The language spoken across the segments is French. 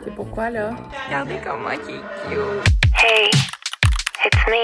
C'est pourquoi là? Regardez comment il est cute. Hey, it's me.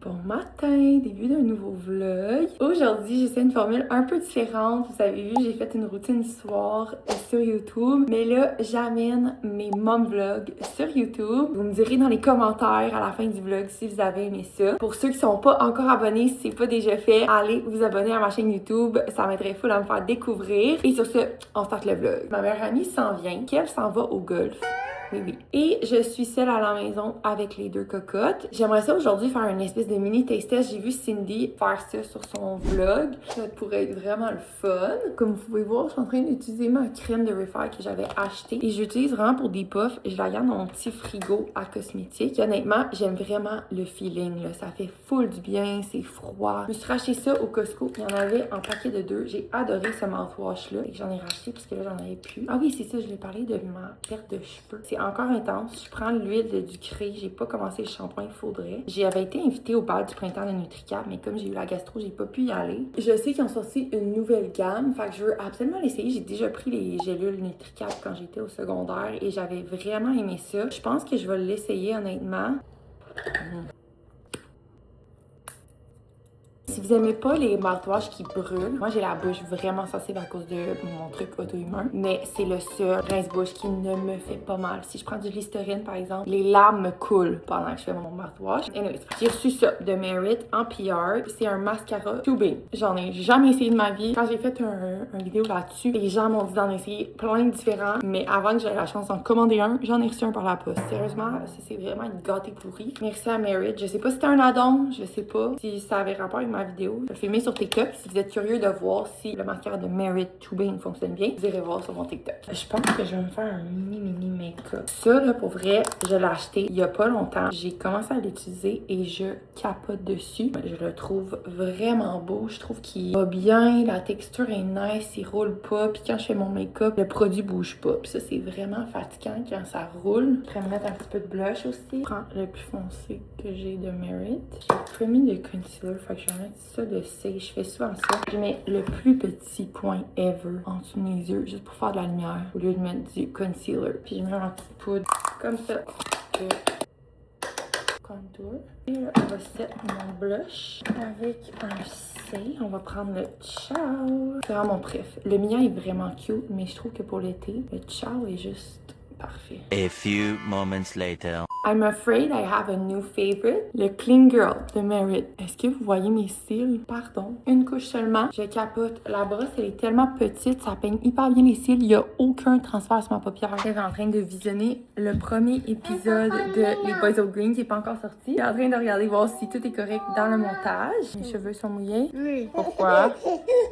Bon matin, début d'un nouveau vlog. Aujourd'hui, j'essaie une formule un peu différente. Vous avez vu, j'ai fait une routine soir sur YouTube. Mais là, j'amène mes mom vlogs sur YouTube. Vous me direz dans les commentaires à la fin du vlog si vous avez aimé ça. Pour ceux qui sont pas encore abonnés, si c'est pas déjà fait, allez vous abonner à ma chaîne YouTube. Ça m'aiderait full à me faire découvrir. Et sur ce, on start le vlog. Ma meilleure amie s'en vient. Kev s'en va au golf. Oui. Et je suis seule à la maison avec les deux cocottes. J'aimerais ça aujourd'hui faire une espèce de mini taste test. J'ai vu Cindy faire ça sur son vlog. Ça pourrait être vraiment le fun. Comme vous pouvez voir, je suis en train d'utiliser ma crème de Refaire que j'avais achetée. Et j'utilise vraiment pour des puffs. Je la garde dans mon petit frigo à cosmétiques. Honnêtement, j'aime vraiment le feeling, là. Ça fait full du bien, c'est froid. Je me suis racheté ça au Costco. Il y en avait en paquet de 2. J'ai adoré ce mouthwash-là. Et j'en ai racheté parce que là, j'en avais plus. Ah oui, c'est ça, je l'ai parlé de ma perte de cheveux. C'est encore intense. Je prends l'huile du Cré. J'ai pas commencé le shampoing, il faudrait. J'avais été invitée au bal du printemps de Nutricap, mais comme j'ai eu la gastro, j'ai pas pu y aller. Je sais qu'ils ont sorti une nouvelle gamme, fait que je veux absolument l'essayer. J'ai déjà pris les gélules Nutricap quand j'étais au secondaire et j'avais vraiment aimé ça. Je pense que je vais l'essayer honnêtement. Si vous aimez pas les mouthwash qui brûlent, moi j'ai la bouche vraiment sensible à cause de mon truc auto-immun, mais c'est le seul rince-bouche qui ne me fait pas mal. Si je prends du Listerine par exemple, les larmes me coulent pendant que je fais mon mouthwash. Anyways, j'ai reçu ça de Merit en PR. C'est un mascara tubing. J'en ai jamais essayé de ma vie. Quand j'ai fait une vidéo là-dessus, les gens m'ont dit d'en essayer plein de différents, mais avant que j'aie la chance d'en commander un, j'en ai reçu un par la poste. Sérieusement, c'est vraiment une gâtée pourrie. Merci à Merit. Je sais pas si c'était un add-on, je sais pas si ça avait rapport avec ma vidéo. Je le filmer sur TikTok. Si vous êtes curieux de voir si le mascara de Merit Tubing fonctionne bien, vous irez voir sur mon TikTok. Je pense que je vais me faire un mini make-up. Ça, là, pour vrai, je l'ai acheté il y a pas longtemps. J'ai commencé à l'utiliser et je capote dessus. Je le trouve vraiment beau. Je trouve qu'il va bien. La texture est nice. Il roule pas. Puis quand je fais mon make-up, le produit bouge pas. Puis ça, c'est vraiment fatigant quand ça roule. Je vais me mettre un petit peu de blush aussi. Je prends le plus foncé que j'ai de Merit. J'ai pas mis de concealer. Fait que je vais mettre ça de C. Je fais souvent ça. Je mets le plus petit point ever en dessous de mes yeux, juste pour faire de la lumière, au lieu de mettre du concealer. Puis je mets ma petite poudre comme ça. Contour. Et là, on va set mon blush avec un C. On va prendre le Ciao. C'est vraiment mon préf. Le mien est vraiment cute, mais je trouve que pour l'été, le Ciao est juste parfait. A few moments later. I'm afraid I have a new favorite, le Clean Girl de Merit. Est-ce que vous voyez mes cils? Pardon. Une couche seulement. Je capote. La brosse, elle est tellement petite, ça peigne hyper bien les cils. Il n'y a aucun transfert sur ma paupière. Je suis en train de visionner le premier épisode de Les Boys of Green qui n'est pas encore sorti. Je suis en train de regarder voir si tout est correct dans le montage. Mes cheveux sont mouillés. Oui. Pourquoi?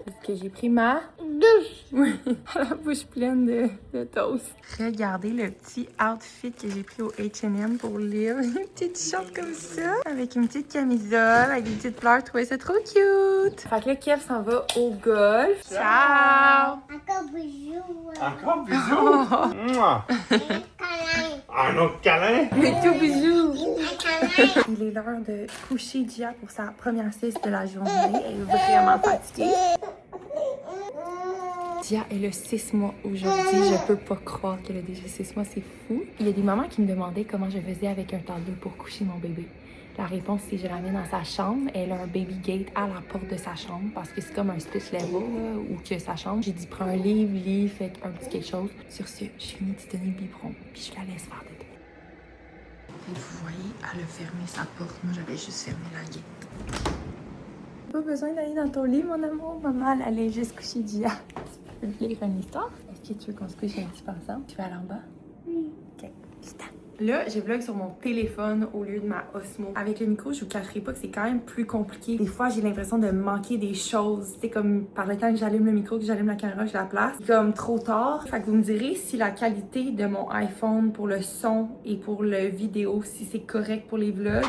Parce que j'ai pris ma Douche. oui, la bouche pleine de toast. Regardez le petit outfit que j'ai pris au H&M pour lire. Une petite t-shirt comme ça, avec une petite camisole, avec des petites fleurs. Je trouvais ça trop cute. Fait que là, Kev s'en va au golf. Ciao! Encore bisous. Encore bisous! Mouah. Câlin. Un autre câlin! Mais tout bisous! Un câlin. Il est l'heure de coucher Gia pour sa première sieste de la journée. Elle est vraiment fatiguée. Gia, elle a 6 mois aujourd'hui. Je peux pas croire qu'elle a déjà 6 mois. C'est fou. Il y a des mamans qui me demandaient comment je faisais avec un toddler pour coucher mon bébé. La réponse, c'est je la mets dans sa chambre. Elle a un baby gate à la porte de sa chambre parce que c'est comme un split level là, où que sa chambre. J'ai dit prends un livre, lis, fais un petit quelque chose. Sur ce, je finis de donner le biberon puis je la laisse faire dedans. Et vous voyez, elle a fermé sa porte. Moi, j'avais juste fermé la gate. Pas besoin d'aller dans ton lit, mon amour. Maman, elle allait juste coucher Gia. Tu veux lire une histoire? Est-ce que tu veux qu'on se couche un petit peu ensemble? Tu vas aller en bas? Oui. OK. Putain. Là, je vlog sur mon téléphone au lieu de ma Osmo. Avec le micro, je vous cacherai pas que c'est quand même plus compliqué. Des fois, j'ai l'impression de manquer des choses. C'est comme par le temps que j'allume le micro, que j'allume la caméra, je la place. C'est comme trop tard. Fait que vous me direz si la qualité de mon iPhone pour le son et pour le vidéo, si c'est correct pour les vlogs.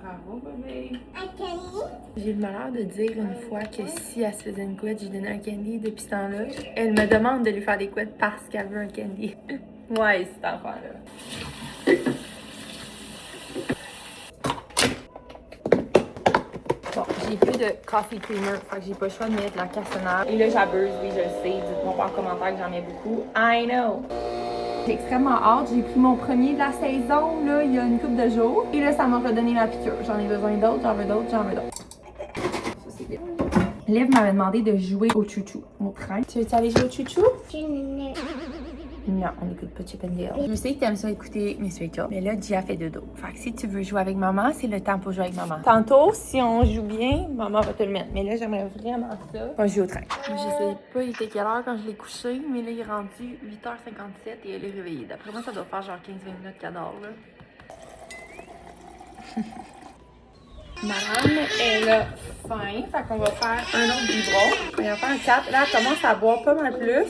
Bravo, bébé. J'ai le malheur de dire une fois que si elle se faisait une couette, j'ai donné un candy depuis ce temps-là. Elle me demande de lui faire des couettes parce qu'elle veut un candy. Ouais, cet enfant-là. Bon, j'ai plus de coffee creamer, fait que j'ai pas le choix de mettre de la cassonade. Et là, j'abuse, oui, je le sais. Dites-moi pas en commentaire que j'en mets beaucoup. I know! J'ai extrêmement hâte. J'ai pris mon premier de la saison, là, il y a une couple de jours. Et là, ça m'a redonné ma piqûre. J'en ai besoin d'autres, j'en veux d'autres, j'en veux d'autres. Ça, c'est bien. Liv m'avait demandé de jouer au chouchou, au train. Tu veux-tu aller jouer au chouchou? Non, on n'écoute pas Chip and Dale. Je sais que t'aimes ça écouter Miss Rachel, mais là, Gia fait dodo. Fait que si tu veux jouer avec maman, c'est le temps pour jouer avec maman. Tantôt, si on joue bien, maman va te le mettre. Mais là, j'aimerais vraiment ça. On joue au train. Je sais pas, il était quelle heure quand je l'ai couché, mais là, il est rendu 8h57 et elle est réveillée. D'après moi, ça doit faire genre 15-20 minutes qu'elle dort, là. Madame, elle a faim, fait qu'on va faire un autre biberon. On va faire un 4. Là, elle commence à boire pas mal plus.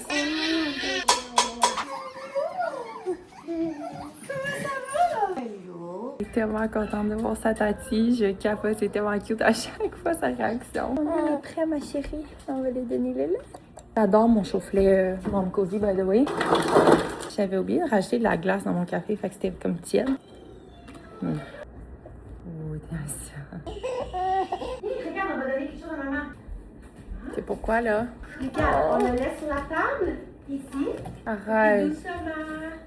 Je suis tellement contente de voir sa tati. Je capote, c'est tellement cute à chaque fois sa réaction. On est prêt, ma chérie. On va lui donner le lait. J'adore mon chauffe-lait Mom Cozy, by the way. J'avais oublié de rajouter de la glace dans mon café, fait que c'était comme tiède. Oh, t'es ça. Regarde, on va donner quelque chose à maman. C'est pourquoi, là? Regarde, on le laisse sur la table, ici. Arrête.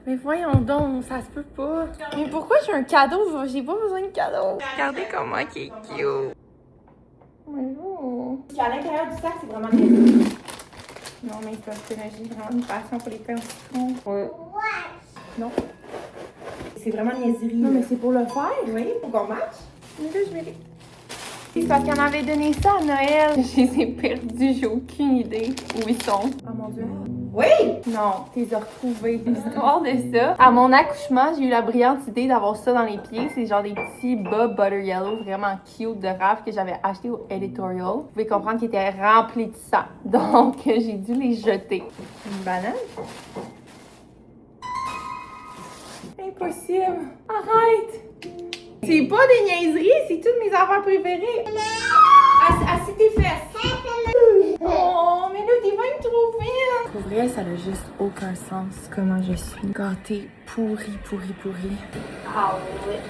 Mais voyons donc, ça se peut pas. Mais pourquoi j'ai un cadeau? J'ai pas besoin de cadeau. Regardez comment il est cute. Mais non. À l'intérieur du sac, c'est vraiment niaiseux. Non, mais c'est parce que j'ai vraiment une passion pour les pains au citron. Ouais. Non. C'est vraiment niaiserie. Non, mais c'est pour le faire? Oui, pour qu'on matche. Mais là, je vais... C'est parce qu'on avait donné ça à Noël. Je les ai perdus, j'ai aucune idée où ils sont. Oh mon Dieu. Oui! Non, tu les as retrouvés. L'histoire de ça. À mon accouchement, j'ai eu la brillante idée d'avoir ça dans les pieds. C'est genre des petits bas butter yellow vraiment cute de Raph que j'avais acheté au Editorial. Vous pouvez comprendre qu'ils étaient remplis de sang. Donc, j'ai dû les jeter. Une banane? Impossible! Arrête! C'est pas des niaiseries, c'est toutes mes affaires préférées. Assis tes fesses. Oh, mais là, t'es même trop fine. Pour vrai, ça n'a juste aucun sens comment je suis gâtée, pourrie. Ah ouais.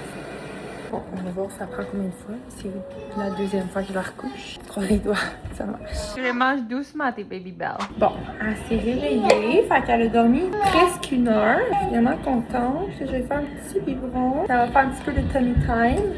Bon, on va voir ça prend combien de fois. C'est la deuxième fois que je la recouche. Je croise les doigts, ça marche. Je les mange doucement, tes baby bells. Bon, elle s'est réveillée, fait qu'elle a dormi presque 1 heure. Je suis vraiment contente. Je vais faire un petit biberon. Ça va faire un petit peu de tummy time.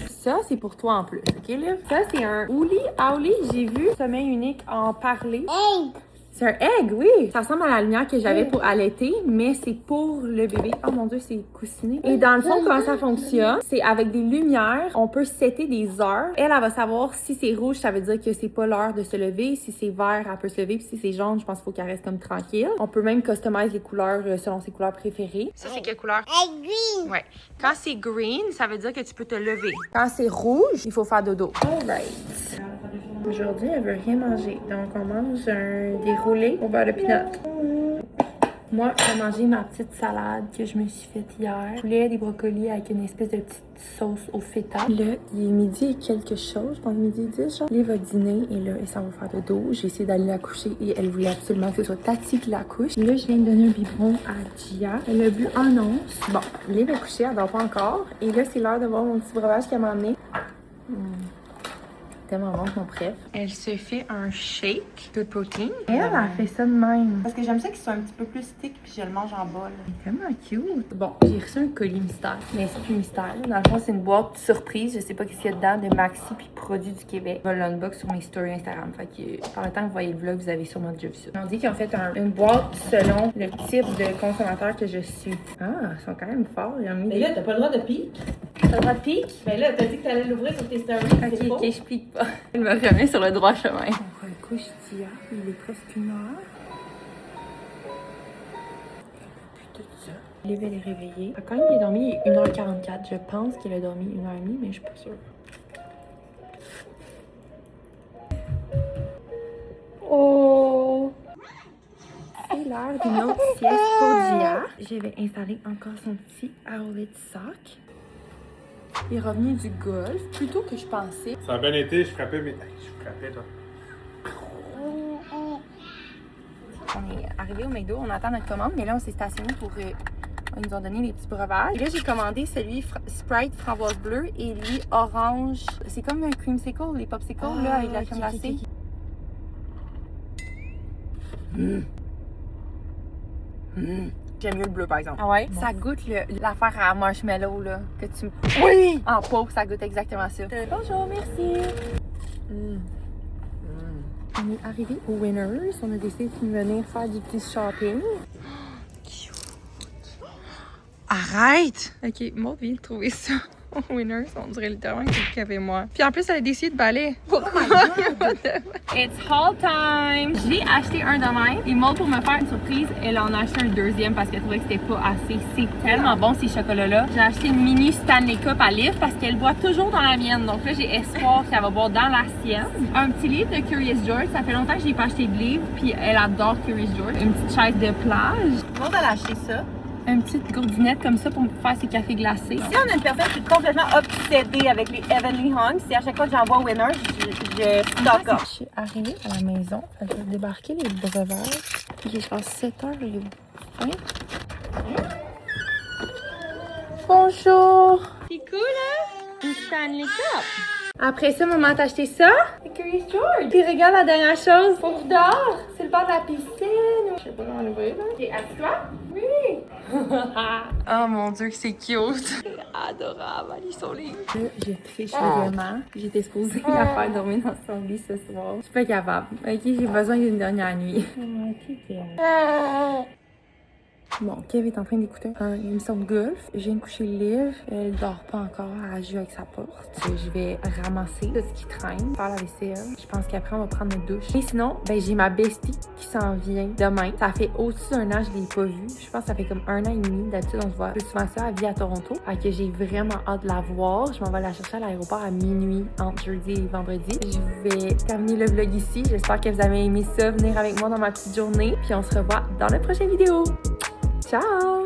Ça, c'est pour toi en plus, ok, Liv? Ça, c'est un Ouli Auli. J'ai vu Sommeil Unique en parler. Egg. C'est un egg, oui. Ça ressemble à la lumière que j'avais pour allaiter, mais c'est pour le bébé. Oh mon Dieu, c'est coussiné. Et dans le fond, comment ça fonctionne? C'est avec des lumières, on peut setter des heures. Elle va savoir si c'est rouge, ça veut dire que c'est pas l'heure de se lever. Si c'est vert, elle peut se lever. Puis si c'est jaune, je pense qu'il faut qu'elle reste comme tranquille. On peut même customiser les couleurs selon ses couleurs préférées. Ça, c'est quelle couleur? Egg green. Ouais. Quand c'est green, ça veut dire que tu peux te lever. Quand c'est rouge, il faut faire dodo. Alright. Aujourd'hui, elle veut rien manger. Donc, on mange des roulés au beurre de pinot. Moi, j'ai mangé ma petite salade que je me suis faite hier. Poulet, des brocolis avec une espèce de petite sauce au feta. Là, il est midi et quelque chose. Je pense midi 10, genre. Liv va dîner et là, elle s'en va faire dodo. J'ai essayé d'aller la coucher et elle voulait absolument que ce soit Tati qui la couche. Là, je viens de donner un biberon à Gia. Elle a bu 1 once. Bon, Liv est couchée, elle dort pas encore. Et là, c'est l'heure de voir mon petit breuvage qu'elle m'a amené. Tellement bon, mon préf. Elle se fait un shake de protéines. Elle a fait ça de même. Parce que j'aime ça qu'ils soient un petit peu plus stick puis je le mange en bol. C'est tellement cute. Bon, j'ai reçu un colis mystère. Mais c'est plus mystère. Dans le fond, c'est une boîte surprise. Je sais pas qu'est-ce qu'il y a dedans de Maxi puis Produits du Québec. Je vais l'unbox sur mes stories Instagram. Fait que par le temps que vous voyez le vlog, vous avez sûrement déjà vu ça. On dit qu'ils ont fait une boîte selon le type de consommateur que je suis. Ah, ils sont quand même forts. Ils ont mis Mais là, t'as pas le droit de pique. T'as le droit de pique? Mais là, t'as dit que t'allais l'ouvrir sur tes stories. Ok, je pique pas. Elle me remet sur le droit chemin. On recouche Tia. Il est presque 1 heure. Plus de ça. Liv, elle est réveillée. Quand il est dormi, il est 1h44. Je pense qu'il a dormi 1h30, mais je suis pas sûre. Oh! C'est l'heure d'une autre sieste pour Gia. Je vais installer encore son petit Arrowhead Sock. Il est revenu du golf, plutôt que je pensais. Ça a bien été, je frappais, mais. Je frappais, toi. On est arrivé au McDo, on attend notre commande, mais là on s'est stationné pour. Ils nous ont donné des petits breuvages. Et là j'ai commandé celui Sprite framboise bleue et lui orange. C'est comme un creamsicle, les popsicles là avec la crème glacée. J'aime mieux le bleu par exemple. Ah ouais? Ça goûte l'affaire à marshmallow là que tu. Oui! En pot, ça goûte exactement ça. Bonjour, merci. On est arrivé au Winners. On a décidé de venir faire du petit shopping. Cute. Arrête! Ok, Maud vient de trouver ça au Winners. On dirait littéralement que c'est le café moi. Puis en plus, elle a décidé de balayer. Oh my god! It's haul time! J'ai acheté un de même. Et Maud, pour me faire une surprise, elle en a acheté un deuxième parce qu'elle trouvait que c'était pas assez. C'est tellement bon ces chocolats-là. J'ai acheté une mini Stanley Cup à Liv parce qu'elle boit toujours dans la mienne. Donc là, j'ai espoir qu'elle va boire dans la sienne. Un petit livre de Curious George. Ça fait longtemps que j'ai pas acheté de livre. Puis elle adore Curious George. Une petite chaise de plage. Maud, elle a acheté ça. Une petite gourdinette comme ça pour faire ses cafés glacés. Ici, on a une personne qui est complètement obsédée avec les Heavenly Hunks. Et à chaque fois que j'en vois au Winner, je stock up. Je suis arrivée à la maison. Elle a débarqué les breuvages. Il est genre 7h20. Bonjour! C'est cool, hein? Une Stanley Cup. Après ça, maman t'a acheté ça? C'est Curious George. Puis regarde la dernière chose. Faut que je dors. C'est le bord de la piscine. Je sais pas comment l'ouvrir, là. Ok, assis-toi. Oui. Oh mon dieu, que c'est cute. C'est adorable. Allez sur les. Là, je triche vraiment. J'étais supposée la faire dormir dans son lit ce soir. Je suis pas capable. Ok, j'ai besoin d'une dernière nuit. Bon, Kev est en train d'écouter une émission de golf. Je viens de coucher Liv. Elle dort pas encore. Elle joue avec sa porte. Je vais ramasser tout ce qui traîne, faire la vaisselle. Je pense qu'après, on va prendre notre douche. Et sinon, ben, j'ai ma bestie qui s'en vient demain. Ça fait au-dessus d'un an, je l'ai pas vue. Je pense que ça fait comme 1 an et demi. D'habitude, on se voit plus souvent ça. Elle vit à Toronto. Fait que j'ai vraiment hâte de la voir. Je m'en vais la chercher à l'aéroport à minuit entre jeudi et vendredi. Je vais terminer le vlog ici. J'espère que vous avez aimé ça, venir avec moi dans ma petite journée. Puis on se revoit dans la prochaine vidéo. Ciao!